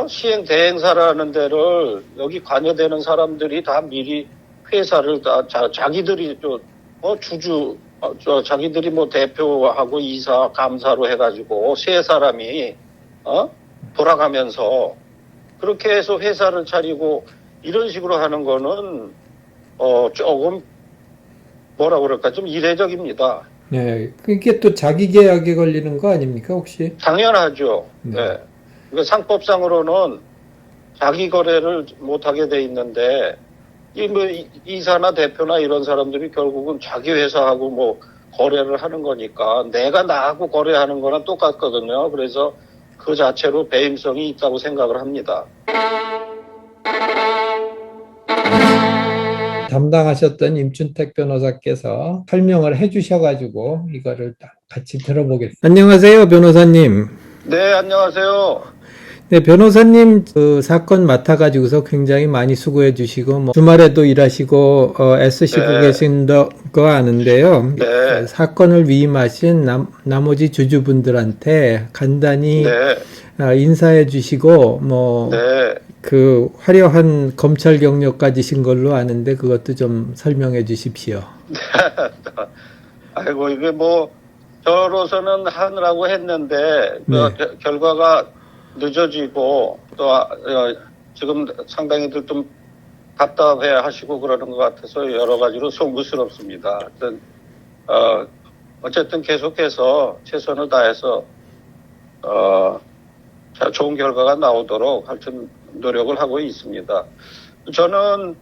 시행 대행사라는 데를 여기 관여되는 사람들이 다 미리 회사를 다 자기들이 자기들이 뭐 대표하고 이사 감사로 해가지고 세 사람이 돌아가면서 그렇게 해서 회사를 차리고 이런 식으로 하는 거는 조금 뭐라 그럴까 좀 이례적입니다. 네, 그게 또 자기 계약에 걸리는 거 아닙니까, 혹시? 당연하죠. 네. 네. 그러니까 상법상으로는 자기 거래를 못하게 돼 있는데 이사나 대표나 이런 사람들이 결국은 자기 회사하고 뭐 거래를 하는 거니까 내가 나하고 거래하는 거랑 똑같거든요. 그래서 그 자체로 배임성이 있다고 생각을 합니다. 담당하셨던 임춘택 변호사께서 설명을 해주셔가지고 이거를 같이 들어보겠습니다. 안녕하세요, 변호사님. 네, 안녕하세요. 네, 변호사님 그 사건 맡아가지고서 굉장히 많이 수고해 주시고 뭐 주말에도 일하시고 애쓰시고 네. 계신 거 아는데요. 네. 사건을 위임하신 나머지 주주분들한테 간단히 네. 인사해 주시고 뭐 네. 그 화려한 검찰 경력 가지신 걸로 아는데 그것도 좀 설명해 주십시오. 아이고, 이게 뭐, 저로서는 하느라고 했는데, 네. 결과가 늦어지고, 또, 지금 상당히들 좀 답답해 하시고 그러는 것 같아서 여러 가지로 송구스럽습니다. 어쨌든 계속해서 최선을 다해서, 좋은 결과가 나오도록 하여튼 노력을 하고 있습니다. 저는,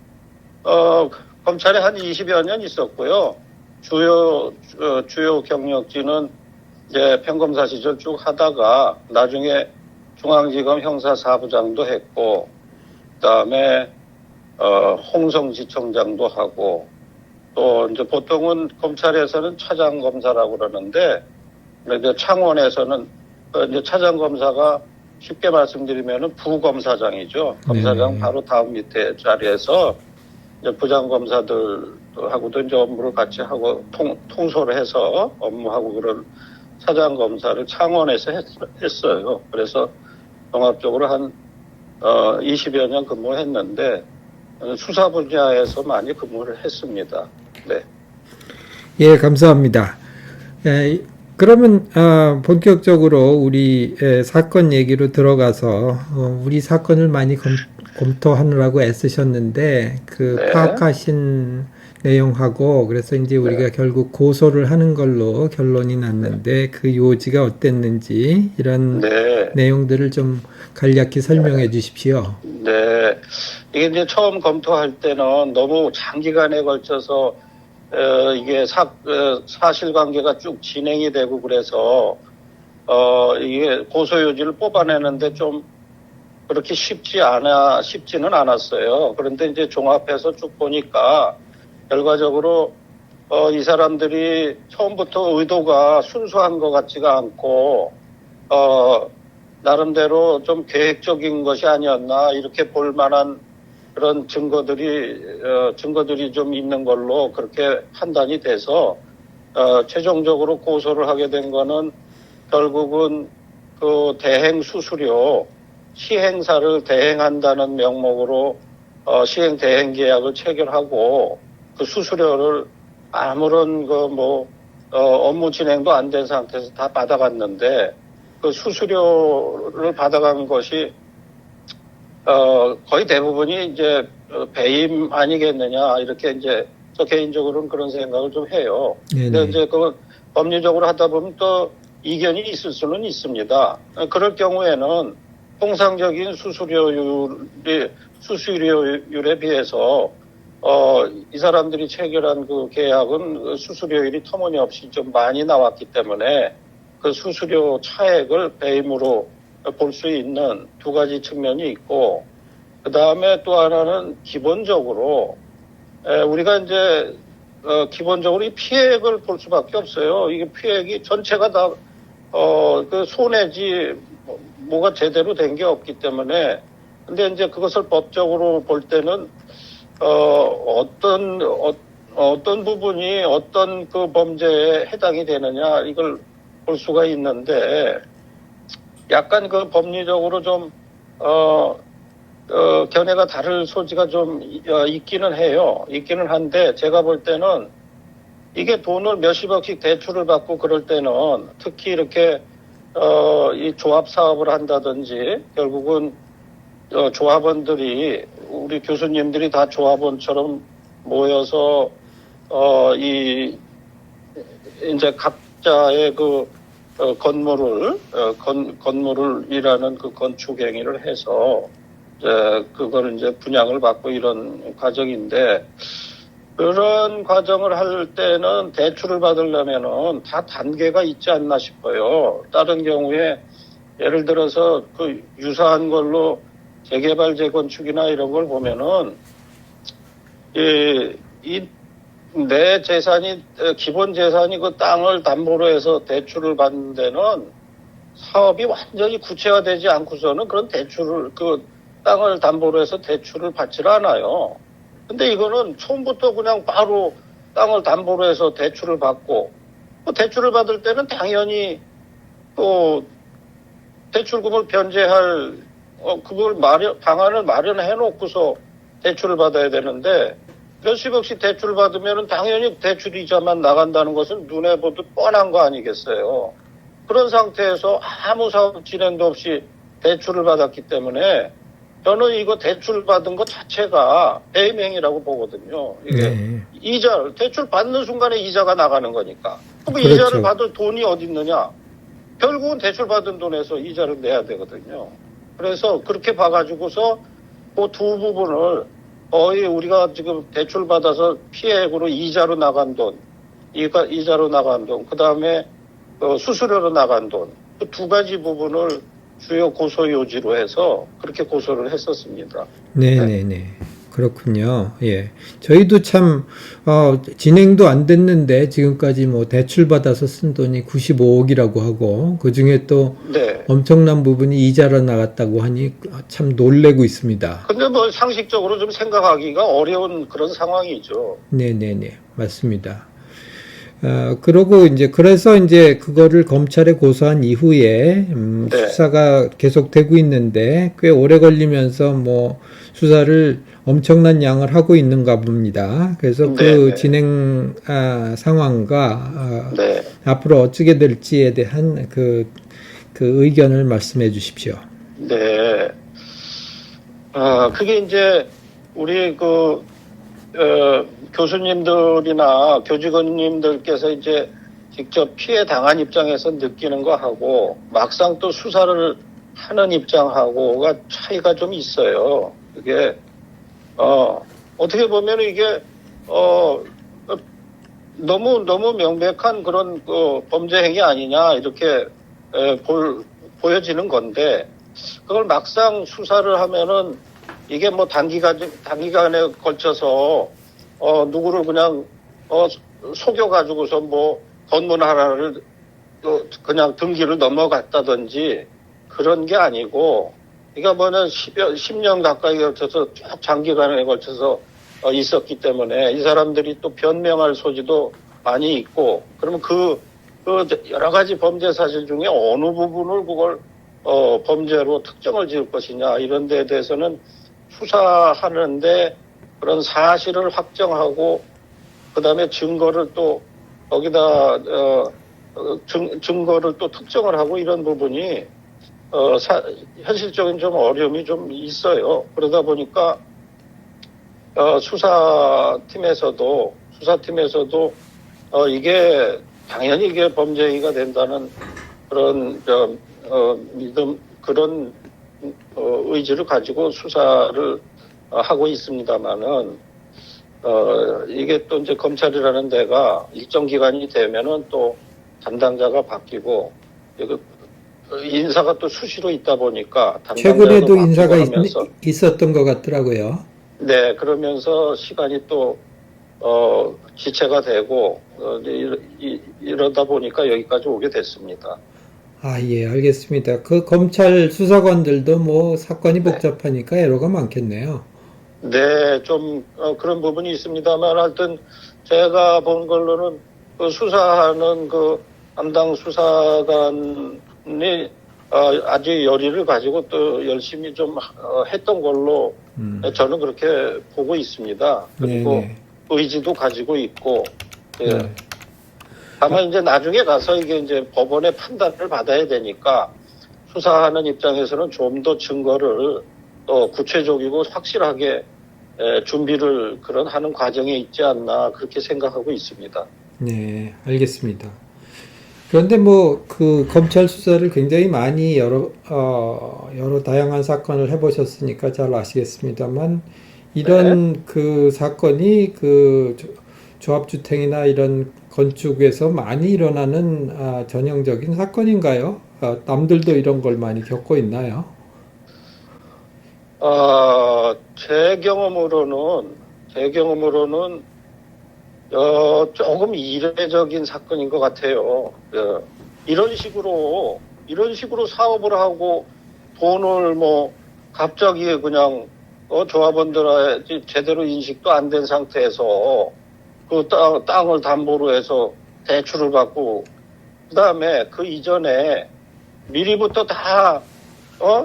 검찰에 한 20여 년 있었고요. 주요 경력지는 이제 평검사 시절 쭉 하다가 나중에 중앙지검 형사사부장도 했고, 그다음에 홍성지청장도 하고, 또 이제 보통은 검찰에서는 차장검사라고 그러는데, 그런데 창원에서는 이제 차장검사가 쉽게 말씀드리면은 부검사장이죠. 검사장 바로 다음 밑에 자리에서 이제 부장검사들하고도 이제 업무를 같이 하고 통솔을 해서 업무하고 그런 차장검사를 창원에서 했어요. 그래서 종합적으로 한 20여 년 근무했는데 수사 분야에서 많이 근무를 했습니다. 네. 예, 감사합니다. 그러면 본격적으로 우리 사건 얘기로 들어가서 우리 사건을 많이 검토하느라고 애쓰셨는데 그 네. 파악하신 내용하고 그래서 이제 우리가 결국 고소를 하는 걸로 결론이 났는데 그 요지가 어땠는지 이런 내용들을 좀 간략히 설명해 주십시오. 네. 이게 이제 처음 검토할 때는 너무 장기간에 걸쳐서 이게 사실관계가 쭉 진행이 되고 그래서 이게 고소요지를 뽑아내는데 좀 그렇게 쉽지는 않았어요. 그런데 이제 종합해서 쭉 보니까 결과적으로 이 사람들이 처음부터 의도가 순수한 것 같지가 않고 나름대로 좀 계획적인 것이 아니었나 이렇게 볼 만한 그런 증거들이 좀 있는 걸로 그렇게 판단이 돼서 최종적으로 고소를 하게 된 거는 결국은 그 대행 수수료 시행사를 대행한다는 명목으로 시행 대행 계약을 체결하고 그 수수료를 아무런 업무 진행도 안 된 상태에서 다 받아갔는데 그 수수료를 받아간 것이 거의 대부분이 이제 배임 아니겠느냐 이렇게 이제 저 개인적으로는 그런 생각을 좀 해요. 근데 이제 그 법률적으로 하다 보면 또 이견이 있을 수는 있습니다. 그럴 경우에는 통상적인 수수료율에 비해서 이 사람들이 체결한 그 계약은 수수료율이 터무니없이 좀 많이 나왔기 때문에 그 수수료 차액을 배임으로 볼 수 있는 두 가지 측면이 있고, 그 다음에 또 하나는 기본적으로 우리가 이제 기본적으로 이 피해액을 볼 수밖에 없어요. 이게 피해액이 전체가 다 그 손해지 뭐가 제대로 된 게 없기 때문에. 근데 이제 그것을 법적으로 볼 때는 어떤 부분이 어떤 그 범죄에 해당이 되느냐 이걸 볼 수가 있는데. 약간 그 법리적으로 좀 견해가 다를 소지가 좀 있기는 해요. 있기는 한데 제가 볼 때는 이게 돈을 몇십억씩 대출을 받고 그럴 때는 특히 이렇게 이 조합 사업을 한다든지 결국은 조합원들이 우리 교수님들이 다 조합원처럼 모여서 이제 각자의 그 건물을 건물을 그 건축 행위를 해서 그걸 이제 분양을 받고 이런 과정인데, 그런 과정을 할 때는 대출을 받으려면은 다 단계가 있지 않나 싶어요. 다른 경우에 예를 들어서 그 유사한 걸로 재개발 재건축이나 이런 걸 보면은 내 재산이 기본 재산이 그 땅을 담보로 해서 대출을 받는 데는 사업이 완전히 구체화되지 않고서는 그런 대출을 땅을 담보로 해서 대출을 받지를 않아요. 근데 이거는 처음부터 그냥 바로 땅을 담보로 해서 대출을 받고, 대출을 받을 때는 당연히 또 대출금을 변제할 그걸 방안을 마련해 놓고서 대출을 받아야 되는데, 몇십억씩 대출을 받으면 당연히 대출 이자만 나간다는 것은 눈에 보듯 뻔한 거 아니겠어요. 그런 상태에서 아무 사업 진행도 없이 대출을 받았기 때문에 저는 이거 대출 받은 것 자체가 배임행위라고 보거든요. 이게 대출 받는 순간에 이자가 나가는 거니까. 그럼 그렇죠. 이자를 받을 돈이 어디 있느냐? 결국은 대출 받은 돈에서 이자를 내야 되거든요. 그래서 그렇게 봐가지고서 그 두 부분을 거의 우리가 지금 대출 받아서 피해액으로 이자로 나간 돈, 이자로 나간 돈, 그 다음에 수수료로 나간 돈, 그 두 가지 부분을 주요 고소 요지로 해서 그렇게 고소를 했었습니다. 네네네. 그렇군요. 예. 저희도 참, 진행도 안 됐는데 지금까지 뭐 대출 받아서 쓴 돈이 95억이라고 하고, 그 중에 또 엄청난 부분이 이자로 나갔다고 하니 참 놀래고 있습니다. 근데 뭐 상식적으로 좀 생각하기가 어려운 그런 상황이죠. 네네네. 맞습니다. 그래서 이제 그거를 검찰에 고소한 이후에, 수사가 계속되고 있는데, 꽤 오래 걸리면서 뭐, 수사를 엄청난 양을 하고 있는가 봅니다. 그래서 그 진행, 상황과, 앞으로 어떻게 될지에 대한 그 의견을 말씀해 주십시오. 네. 그게 이제, 우리 교수님들이나 교직원님들께서 이제 직접 피해 당한 입장에서 느끼는 거하고 막상 또 수사를 하는 입장하고가 차이가 좀 있어요. 그게 어떻게 보면 이게 너무 명백한 그런 범죄 행위 아니냐 이렇게 보여지는 건데, 그걸 막상 수사를 하면은 이게 뭐 단기간에 걸쳐서 누구를 그냥 속여가지고서 뭐 건물 하나를 그냥 등기를 넘어갔다든지 그런 게 아니고, 이게 뭐는 10년 가까이 걸쳐서 쭉 장기간에 걸쳐서 있었기 때문에 이 사람들이 또 변명할 소지도 많이 있고, 그러면 그 여러 가지 범죄 사실 중에 어느 부분을 그걸 범죄로 특정을 지을 것이냐 이런 데에 대해서는 수사하는데 그런 사실을 확정하고 그다음에 증거를 또 거기다 증거를 또 특정을 하고 이런 부분이 현실적인 좀 어려움이 좀 있어요. 그러다 보니까 수사팀에서도 이게 당연히 이게 범죄 행위가 된다는 그런 믿음, 그런 의지를 가지고 수사를 하고 있습니다만은 이게 또 이제 검찰이라는 데가 일정 기간이 되면은 또 담당자가 바뀌고 인사가 또 수시로 있다 보니까 최근에도 인사가 있었던 것 같더라고요. 네, 그러면서 시간이 또 지체가 되고 이러다 보니까 여기까지 오게 됐습니다. 예, 알겠습니다. 그 검찰 수사관들도 뭐 사건이 복잡하니까 애로가 많겠네요. 네, 좀 그런 부분이 있습니다만 하여튼 제가 본 걸로는 수사하는 담당 수사관이 아주 열의를 가지고 또 열심히 좀 했던 걸로 저는 그렇게 보고 있습니다. 그리고 네네. 의지도 가지고 있고, 예. 네. 다만 이제 나중에 가서 이게 이제 법원의 판단을 받아야 되니까 수사하는 입장에서는 좀 더 증거를 또 구체적이고 확실하게 준비를 그런 하는 과정에 있지 않나 그렇게 생각하고 있습니다. 네, 알겠습니다. 그런데 뭐 그 검찰 수사를 굉장히 많이 여러 다양한 사건을 해보셨으니까 잘 아시겠습니다만 이런 그 사건이 그 조합주택이나 이런 건축에서 많이 일어나는 전형적인 사건인가요? 남들도 이런 걸 많이 겪고 있나요? 제 경험으로는 조금 이례적인 사건인 것 같아요. 이런 식으로 사업을 하고 돈을 뭐 갑자기 그냥 조합원들 제대로 인식도 안 된 상태에서 그 땅을 담보로 해서 대출을 받고 그다음에 그 이전에 미리부터 다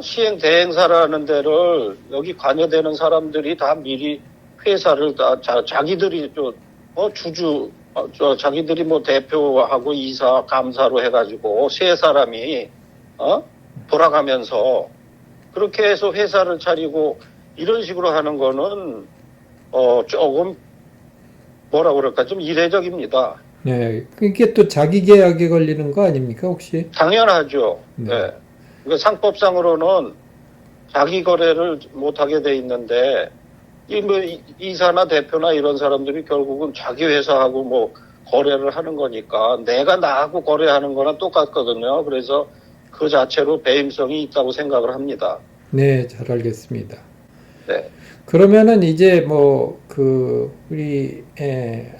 시행 대행사라는 데를 여기 관여되는 사람들이 다 미리 회사를 다 자기들이 자기들이 뭐 대표하고 이사 감사로 해가지고 세 사람이 돌아가면서 그렇게 해서 회사를 차리고 이런 식으로 하는 거는 조금 뭐라 그럴까 좀 이례적입니다. 네, 이게 또 자기 계약에 걸리는 거 아닙니까 혹시? 당연하죠. 네. 네. 그러니까 상법상으로는 자기 거래를 못하게 돼 있는데 이사나 대표나 이런 사람들이 결국은 자기 회사하고 뭐 거래를 하는 거니까 내가 나하고 거래하는 거랑 똑같거든요. 그래서 그 자체로 배임성이 있다고 생각을 합니다. 네, 잘 알겠습니다. 네. 그러면은 이제 뭐 우리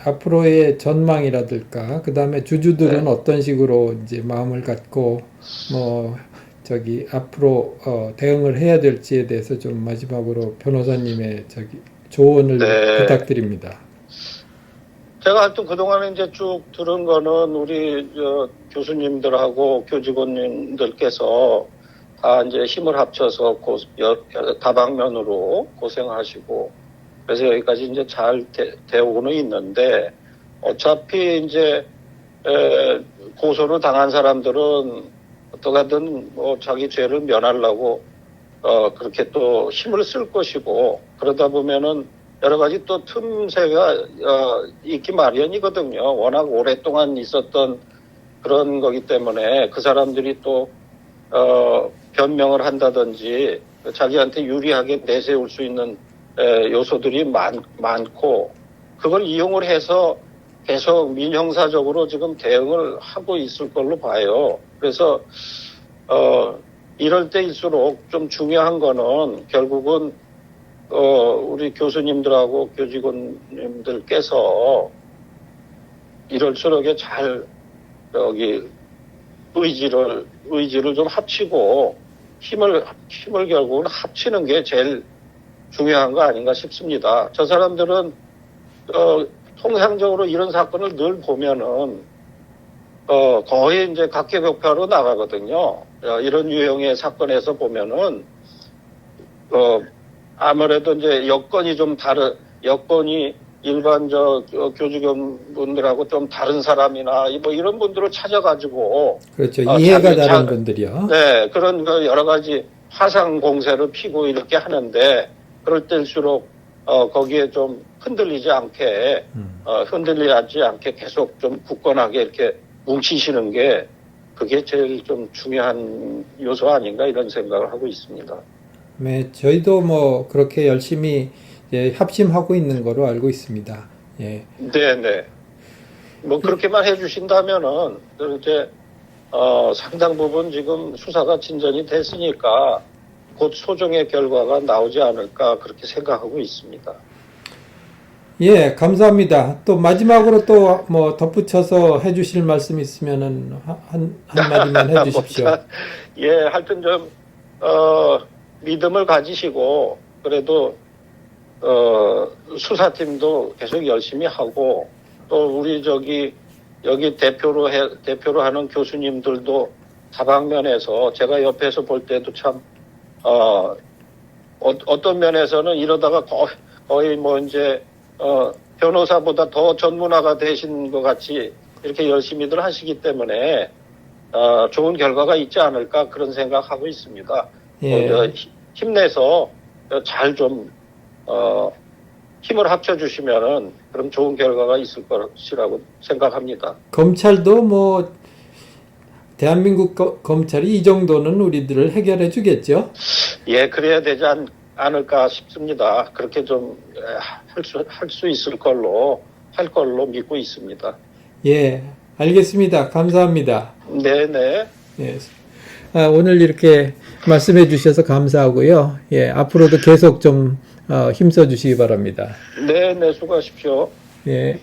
앞으로의 전망이라든가 그다음에 주주들은 네. 어떤 식으로 이제 마음을 갖고 뭐 앞으로 대응을 해야 될지에 대해서 좀 마지막으로 변호사님의 조언을 네. 부탁드립니다. 제가 하여튼 그동안에 이제 쭉 들은 거는 우리 교수님들하고 교직원님들께서 다 이제 힘을 합쳐서 다방면으로 고생하시고 그래서 여기까지 이제 잘 되어오고는 있는데 어차피 이제 고소를 당한 사람들은 어떻게든 뭐 자기 죄를 면하려고 그렇게 또 힘을 쓸 것이고 그러다 보면은 여러 가지 또 틈새가 있기 마련이거든요. 워낙 오랫동안 있었던 그런 거기 때문에 그 사람들이 또 변명을 한다든지 자기한테 유리하게 내세울 수 있는 요소들이 많고 그걸 이용을 해서 계속 민형사적으로 지금 대응을 하고 있을 걸로 봐요. 그래서 이럴 때일수록 좀 중요한 거는 결국은 우리 교수님들하고 교직원님들께서 이럴수록에 잘 의지를 좀 합치고 힘을 결국은 합치는 게 제일 중요한 거 아닌가 싶습니다. 저 사람들은 통상적으로 이런 사건을 늘 보면은 거의 이제 각계격파로 나가거든요. 이런 유형의 사건에서 보면은 아무래도 이제 여건이 일반 교직원분들하고 좀 다른 사람이나 뭐 이런 분들을 찾아가지고 그렇죠. 이해가 다른 분들이요. 네, 그런 여러 가지 화상 공세를 피고 이렇게 하는데 그럴 때일수록 거기에 좀 흔들리지 않게 계속 좀 굳건하게 이렇게 뭉치시는 게 그게 제일 좀 중요한 요소 아닌가 이런 생각을 하고 있습니다. 네, 저희도 뭐 그렇게 열심히 합심하고 있는 거로 알고 있습니다. 예. 네. 뭐 그렇게만 해주신다면은 이제 상당 부분 지금 수사가 진전이 됐으니까 곧 소정의 결과가 나오지 않을까 그렇게 생각하고 있습니다. 예, 감사합니다. 또 마지막으로 또 뭐 덧붙여서 해주실 말씀 있으면은 한마디만 해주십시오. 예, 하여튼 좀 믿음을 가지시고 그래도 수사팀도 계속 열심히 하고 또 우리 여기 대표로 하는 교수님들도 다방면에서 제가 옆에서 볼 때도 참 어떤 면에서는 이러다가 거의 뭐 이제 변호사보다 더 전문화가 되신 것 같이 이렇게 열심히들 하시기 때문에 좋은 결과가 있지 않을까 그런 생각하고 있습니다. 예. 힘내서 잘 좀 힘을 합쳐주시면은 그럼 좋은 결과가 있을 것이라고 생각합니다. 검찰도 뭐 대한민국 검찰이 이 정도는 우리들을 해결해 주겠죠? 예, 그래야 되지 않을까 싶습니다. 그렇게 좀 할 수 있을 걸로 할 걸로 믿고 있습니다. 예, 알겠습니다. 감사합니다. 네네. 예. 오늘 이렇게 말씀해 주셔서 감사하고요. 예, 앞으로도 계속 좀 힘써 주시기 바랍니다. 네네, 수고하십시오. 예.